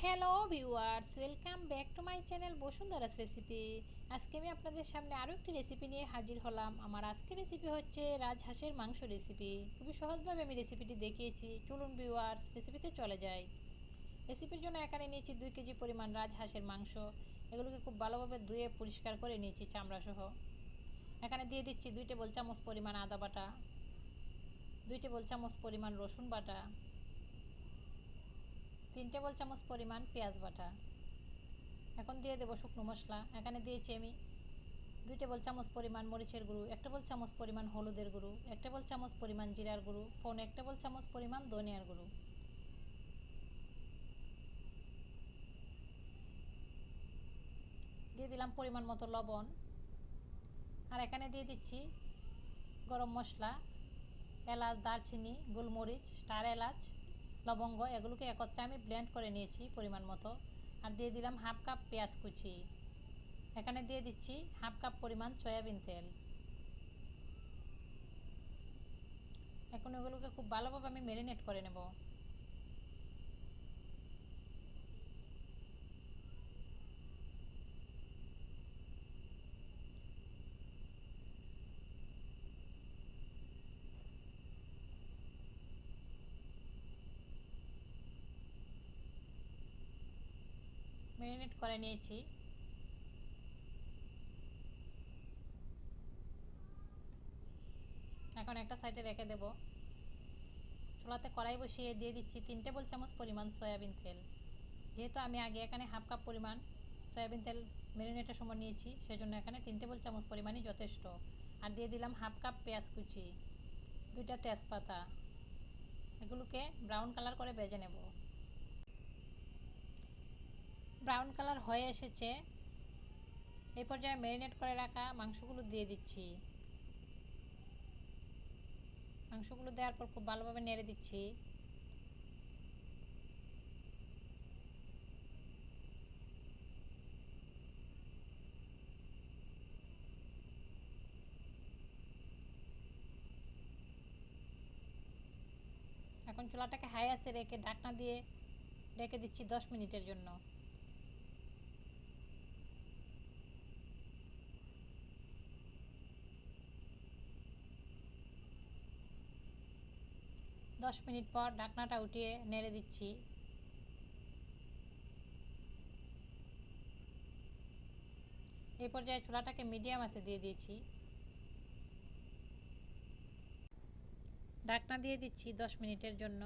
Hello viewers, welcome back to my channel Basundhara's recipe. আজকে আমি আপনাদের সামনে আরও একটি রেসিপি নিয়ে হাজির হলাম। আমার আজকের রেসিপি হচ্ছে রাজহাঁসের মাংস রেসিপি। খুবই সহজভাবে আমি রেসিপিটি দেখিয়েছি। চলুন ভিউয়ার্স, রেসিপিতে চলে যাই। রেসিপির জন্য এখানে নিয়েছি 2 কেজি পরিমাণ রাজহাঁসের মাংস। এগুলোকে খুব ভালোভাবে ধুয়ে পরিষ্কার করে নিয়েছি চামড়া সহ। এখানে দিয়ে দিচ্ছি 2 টেবিল চামচ পরিমাণ আদা বাটা, 2 টেবিল চামচ পরিমাণ রসুন বাটা, 3 টেবিল চামচ পরিমাণ পেঁয়াজ বাটা। এখন দিয়ে দেবো শুকনো মশলা। এখানে দিয়েছি আমি 2 টেবিল চামচ পরিমাণ মরিচের গুঁড়ো, 1 টেবিল চামচ পরিমাণ হলুদের গুঁড়ো, 1 টেবিল চামচ পরিমাণ জিরার গুঁড়ো, 1 টেবিল চামচ পরিমাণ ধনিয়ার গুঁড়ো। দিয়ে দিলাম পরিমাণ মতো লবণ। আর এখানে দিয়ে দিচ্ছি গরম মশলা, এলাচ, দারচিনি, গোলমরিচ, স্টার এলাচ, লবঙ্গ, এগুলোকে একত্রে আমি ব্লেন্ড করে নিয়েছি পরিমাণ মতো। আর দিয়ে দিলাম হাফ কাপ পেঁয়াজ কুচি। এখানে দিয়ে দিচ্ছি হাফ কাপ পরিমাণ সয়াবিন তেল। এখন এগুলোকে খুব ভালোভাবে আমি ম্যারিনেট করে নেব। ম্যারিনেট করে নিয়েছি। এখন একটা সাইডে রেখে দেব। চুলাতে কড়াই বসিয়ে দিয়ে দিচ্ছি 3 টেবিল চামচ পরিমাণ সয়াবিন তেল। যেহেতু আমি আগে এখানে হাফ কাপ পরিমাণ সয়াবিন তেল ম্যারিনেটের সময় নিয়েছি, সেজন্য এখানে 3 টেবিল চামচ পরিমাণই যথেষ্ট। আর দিয়ে দিলাম হাফ কাপ পেঁয়াজ কুচি, 2টা তেজপাতা। এগুলোকে ব্রাউন কালার করে ভেজে নেব। ব্রাউন কালার হয়ে এসেছে। এই পর্যায়ে ম্যারিনেট করে রাখা মাংসগুলো দিয়ে দিচ্ছি। মাংসগুলো দেওয়ার পর খুব ভালোভাবে নেড়ে দিচ্ছি। এখন চুলাটাকে হাই আঁচে রেখে ঢাকনা দিয়ে ঢেকে দিচ্ছি 10 মিনিটের জন্য। 10 মিনিট পর ঢাকনাটা উঠিয়ে নেড়ে দিচ্ছি। এই পর্যায়ে চুলাটাকে মিডিয়াম আঁচে দিয়ে দিয়েছি। ঢাকনা দিয়ে দিচ্ছি 10 মিনিটের জন্য।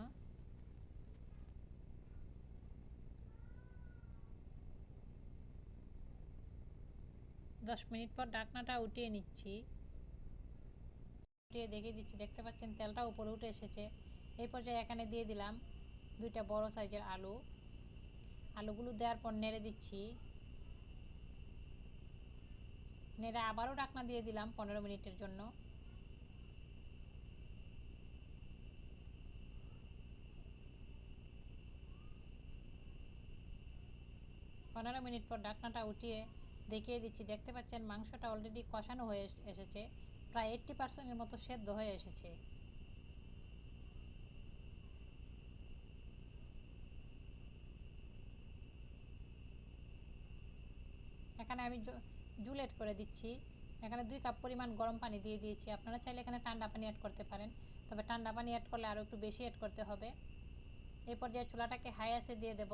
10 মিনিট পর ঢাকনাটা উঠিয়ে নিচ্ছি। উঠিয়ে দেখিয়ে দিচ্ছি, দেখতে পাচ্ছেন তেলটা উপরে উঠে এসেছে। এই পর্যায়ে এখানে দিয়ে দিলাম 2টা বড় সাইজের আলু। আলুগুলো দেওয়ার পর নেড়ে দিচ্ছি। নেড়ে আবারও ঢাকনা দিয়ে দিলাম 15 মিনিটের জন্য। পনেরো মিনিট পর ঢাকনাটা উঠিয়ে দেখিয়ে দিচ্ছি, দেখতে পাচ্ছেন মাংসটা অলরেডি কষানো হয়ে এসেছে, প্রায় 80%-এর মতো সেদ্ধ হয়ে এসেছে। এখানে আমি জুল অ্যাড করে দিচ্ছি। এখানে 2 কাপ পরিমাণ গরম পানি দিয়ে দিয়েছি। আপনারা চাইলে এখানে ঠান্ডা পানি অ্যাড করতে পারেন, তবে ঠান্ডা পানি অ্যাড করলে আরও একটু বেশি অ্যাড করতে হবে। এই পর্যায়ে চুলাটাকে হাই আঁচে দিয়ে দেব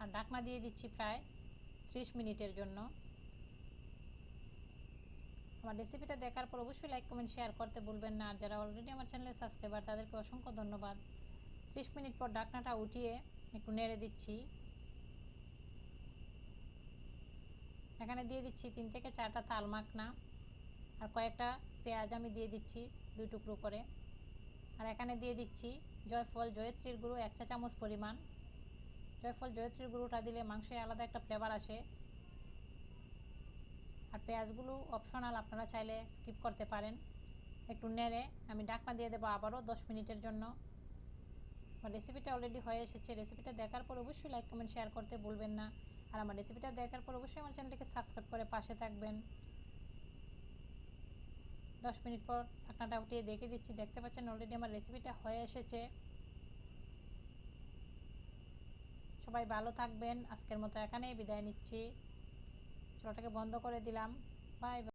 আর ঢাকনা দিয়ে দিচ্ছি প্রায় 30 মিনিটের জন্য। আমার রেসিপিটা দেখার পর অবশ্যই লাইক কমেন্ট শেয়ার করতে ভুলবেন না। আর যারা অলরেডি আমার চ্যানেলের সাবস্ক্রাইবার, তাদেরকে অসংখ্য ধন্যবাদ। 30 মিনিট পর ঢাকনাটা উঠিয়ে একটু নেড়ে দিচ্ছি। এখানে দিয়ে দিচ্ছি 3 থেকে 4টা তাল মাখনা আর কয়েকটা পেঁয়াজ আমি দিয়ে দিচ্ছি 2 টুকরো করে। আর এখানে দিয়ে দিচ্ছি জয়ফল জয়ত্রীর গুঁড়ো 1 চা চামচ পরিমাণ। জয়ফল জয়ত্রীর গুঁড়োটা দিলে মাংসে আলাদা একটা ফ্লেভার আসে। আর পেঁয়াজগুলো অপশনাল, আপনারা চাইলে স্কিপ করতে পারেন। একটু নেড়ে আমি ঢাকনা দিয়ে দেবো আবারও 10 মিনিটের জন্য। আমার রেসিপিটা অলরেডি হয়ে এসেছে। রেসিপিটা দেখার পর অবশ্যই লাইক কমেন্ট শেয়ার করতে ভুলবেন না। আর আমার রেসিপিটা দেখার পর অবশ্যই আমার চ্যানেলটিকে সাবস্ক্রাইব করে পাশে থাকবেন। 10 মিনিট পর ঢাকনাটা উঠিয়ে দেখে দিচ্ছি, দেখতে পাচ্ছেন অলরেডি আমার রেসিপিটা হয়ে এসেছে। সবাই ভালো থাকবেন। আজকের মতো এখানেই বিদায় নিচ্ছি। চুলাটাকে বন্ধ করে দিলাম। Bye bye.